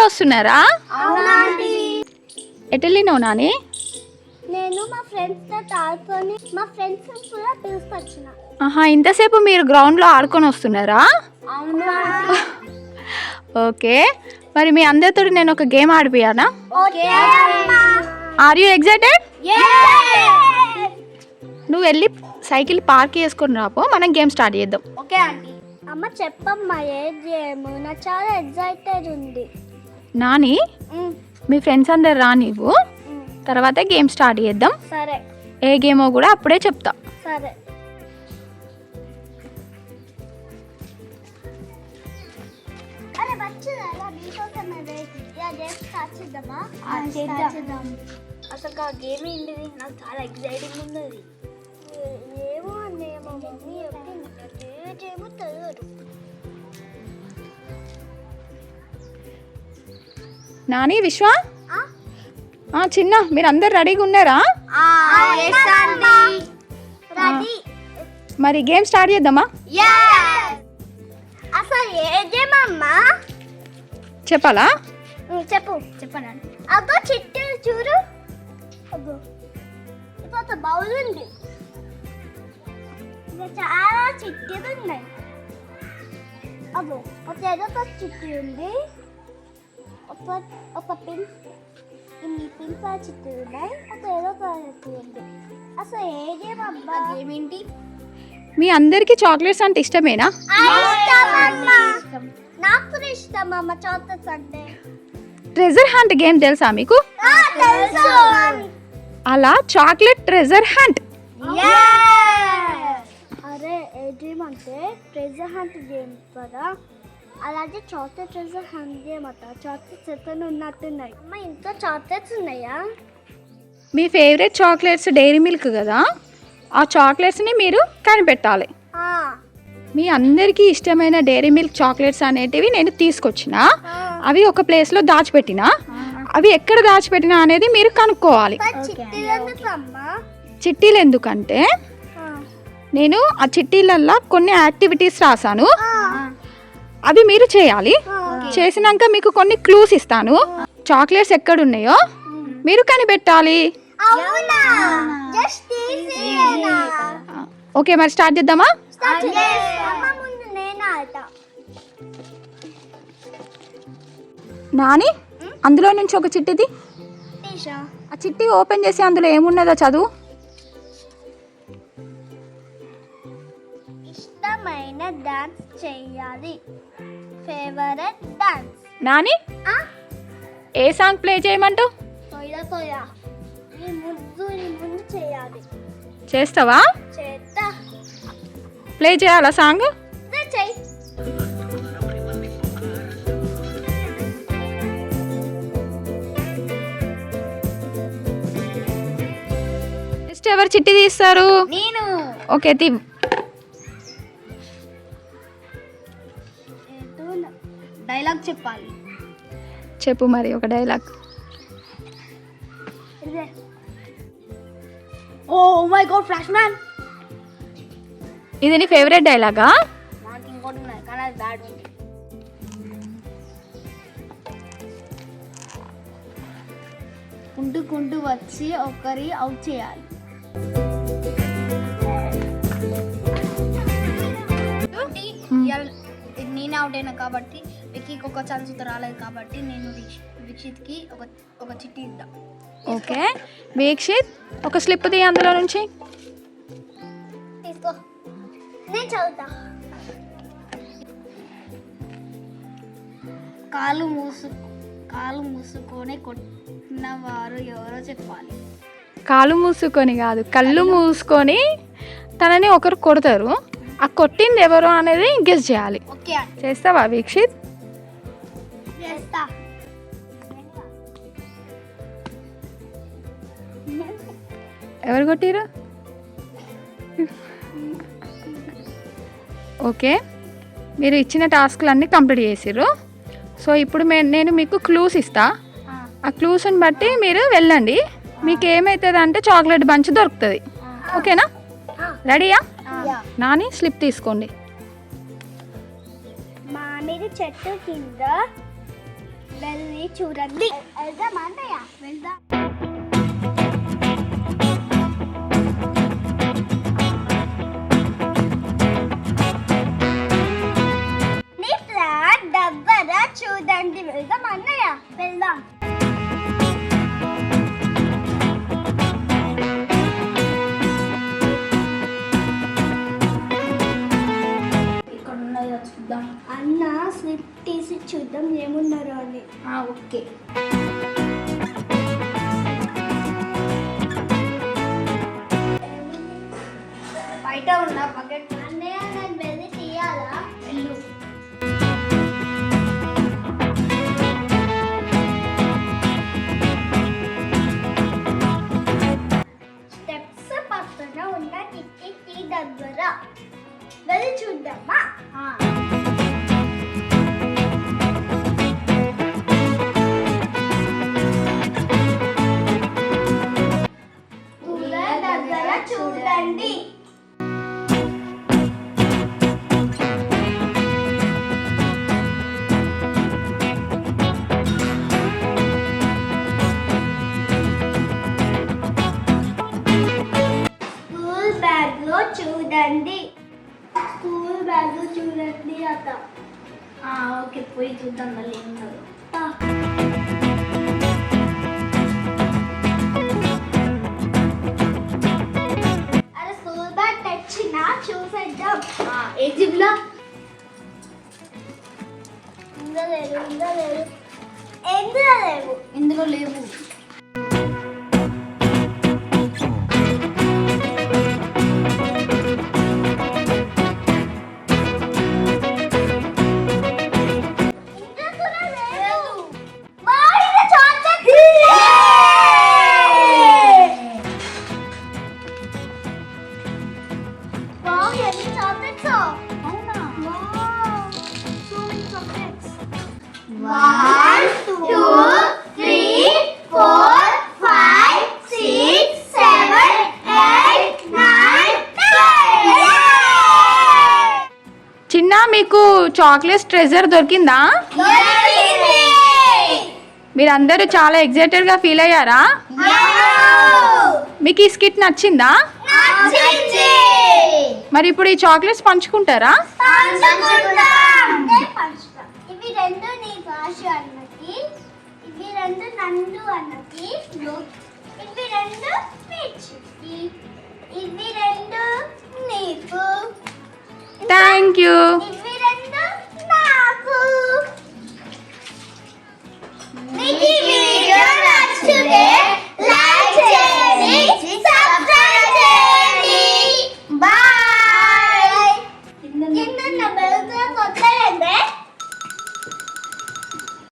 వస్తున్నారా? ఎటు వెళ్ళినావు నాని? నేను మా ఫ్రెండ్స్తో ఆడుకొని మా ఫ్రెండ్స్ కూడా పిలుచుకొచ్చిన. ఆహా, ఇంతసేపు మీరు గ్రౌండ్లో ఆడుకొని వస్తున్నారా? ఓకే, మరి మీ అందరితో నేను ఒక గేమ్ ఆడిపోయానా? Are you excited? నువ్వు వెళ్ళి సైకిల్ పార్క్ చేసుకొని రాపో, మనం గేమ్ స్టార్ట్ చేద్దాం. Okay aunty. అమ్మ చెప్పమ్మా ఏ గేమ్? నాకు చాలా ఎక్సైటెడ్ ఉంది. నాని, మీ ఫ్రెండ్స్ అందరు రా, నీవు తర్వాత గేమ్ స్టార్ట్ చేద్దాం. సరే. ఏ గేమో కూడా అప్పుడే చెప్తా. సరే. అరే వచ్చేదా మీకోసం గేమ్ స్టార్ట్ చేద్దామా? చేద్దాం. అసలు ఆ గేమ్ ఏంటిది? నాకు చాలా ఎక్సైటింగ్ ఉన్నది. ఏమో అండి, మా మమ్మీ చెప్పింది తెలియదు. నాని, విశ్వ, చిన్న, మీరు అందరు రెడీగా ఉన్నారా? మరి గేమ్ స్టార్ట్ చేద్దామా? అసలు ఏ గేమ్ అమ్మా? చెప్పాలా? చెప్పండి. అబ్బో చిట్టి చూడు. అబ్బో ఇప్పుడు బౌల్ ఉంది. చాలా చిట్టీలు ఉన్నాయి. అబ్బో ఏదో చిట్టి ఉంది. ఒక పిన్, ఇన్ని పిన్స్ చిట్టి ఉన్నాయి. ఏదో చిట్టి ఉంది. అసలు ఏ గేమ్ అబ్బా? గేమ్ ఏంటి? మీ అందరికి చాక్లెట్స్ అంటే ఇష్టమేనా? నాకు కూడా ఇష్టం అమ్మ చాక్లెట్స్ అంటే. ట్రెజర్ హంట్ గేమ్ తెలుసా మీకు? అలా చాక్లెట్ ట్రెజర్ హంట్. అరే ఏ గేమ్ అంటే ట్రెజర్ హంట్ గేమ్ కదా, అలాగే చాక్లెట్ ట్రెజర్ హంట్ గేమ్ అట. చాక్లెట్స్ ఎక్కడ ఉన్నట్టున్నాయి. అమ్మ ఇంకా చాక్లెట్స్ ఉన్నాయా? మీ ఫేవరెట్ చాక్లెట్స్ డైరీ మిల్క్ కదా, ఆ చాక్లెట్స్ని మీరు కనిపెట్టాలి. మీ అందరికీ ఇష్టమైన డైరీ మిల్క్ చాక్లెట్స్ అనేటివి నేను తీసుకొచ్చిన, అవి ఒక ప్లేస్లో దాచిపెట్టిన, అవి ఎక్కడ దాచిపెట్టినా అనేది మీరు కనుక్కోవాలి. చిట్టీలు ఎందుకంటే నేను ఆ చిట్టీలల్లో కొన్ని యాక్టివిటీస్ రాశాను, అవి మీరు చేయాలి. చేసినాక మీకు కొన్ని క్లూస్ ఇస్తాను, చాక్లెట్స్ ఎక్కడున్నాయో మీరు కనిపెట్టాలి. ఓకే, మరి స్టార్ట్ చేద్దామా? నాని, అందులో నుంచి ఒక చిట్టిది, ఆ చిట్టి ఓపెన్ చేసి అందులో ఏమున్నదో చదువు. ఇష్టమైన డాన్స్ చేయాలి. Favourite dance. నాని, ఏ సాంగ్ ప్లే చేయమంటావు? ముందు చేయాలి. చేస్తావా? చేస్తా. ప్లే చేయాలా సాంగ్? చెయ్యి. నెక్స్ట్ ఎవరు చిట్టి తీస్తారు? నేను. ఓకే, డైలాగ్ చెప్పాలి. చెప్పు మరి ఒక dialogue. Oh my God, flash man. ఇది నీ ఫేవరెట్ డైలాగా? నాకు ఇంకోటి ఉన్నాయి కానీ అది బ్యాడ్ ఉంది. కుంటూ వచ్చి ఒకరి అవుట్ చేయాలి. నేను అవుట్ అయినా కాబట్టి విక్కీకి ఒక ఛాన్స్ రాలేదు కాబట్టి నేను వీక్షిత్కి ఒక చిట్టి ఇద్దాం. ఓకే, వీక్షిత్ ఒక స్లిప్ తీ అందులో నుంచి. తీసుకో, నేను చదువుతా. కాలు మూసుకొని కొట్టినవారు ఎవరో చెప్పాలి. కాలు మూసుకొని కాదు, కళ్ళు మూసుకొని తనని ఒకరు కొడతారు, ఆ కొట్టింది ఎవరు అనేది గెస్ చేయాలి. ఓకే, చేస్తావా వీక్షిత్? చేస్తా. ఎవరు కొట్టిరు? ఓకే, మీరు ఇచ్చిన టాస్క్లన్నీ కంప్లీట్ చేసిర్రు. సో ఇప్పుడు నేను మీకు క్లూస్ ఇస్తా, ఆ క్లూస్ని బట్టి మీరు వెళ్ళండి. మీకు ఏమవుతుంది అంటే చాక్లెట్ బంచ్ దొరుకుతుంది. ఓకేనా? రెడీయా? నాని స్లిప్ తీసుకోండి. మామిడి చెట్టు కింద వెళ్ళి చూడండి. వెళ్దాం అన్నయ్య, వెళ్దాం. నీ ప్లాన్ డబ్బరా చూడండి. వెళ్దాం అన్నయ్య, వెళ్దాం. చూద్దాం అన్న స్లిప్ తీసి చూద్దాం ఏమున్నారో అని. ఓకే. బయట ఉన్న బకెట్ అన్నయ్య నేను వెళ్ళి తీయాలా? వెళ్ళు. స్టెప్స్ పక్కన ఉన్న కిటికీ దగ్గర వెళ్ళి చూద్దామా? పూల దగ్గర చూడండి. స్కూల్ బ్యాగ్ లో చూడండి. స్కూల్ బ్యాగ్ లో చూడండి అక్క. ఓకే, పోయి చూద్దాం మళ్ళీ ఏమున్నదో. అరే స్కూల్ బ్యాగ్ తెచ్చిన చూసేద్దాం. ఏ జిమ్లో ఇందులో లేవు, ఇందులో లేవు, ఎందులో లేవు, ఇందులో లేవు. ఇందులో కూడా లేవు. మా ఇంట్లో చాక్లెట్. వావ్, ఎన్ని చాక్లెట్స్. అవునా? Wow, so many chocolates. 1, 2, 3, 4, 5, 6, 7, 8, 9, 10. చిన్న, మీకు చాక్లెట్స్ ట్రెజర్ దొరికిందా? మీరందరూ చాలా ఎగ్జైటెడ్గా ఫీల్ అయ్యారా? మీకు ఈ స్కిట్ నచ్చిందా? మరి ఇప్పుడు ఈ చాక్లెట్స్ పంచుకుంటారా? నేను పంచుతా. ఇవి రెండు నీ భాష అన్నకి, ఇవి రెండు నందు అన్నకి, ఇవి రెండు పిచ్చికి, ఇవి రెండు నీకు, థ్యాంక్ యూ. ఇవి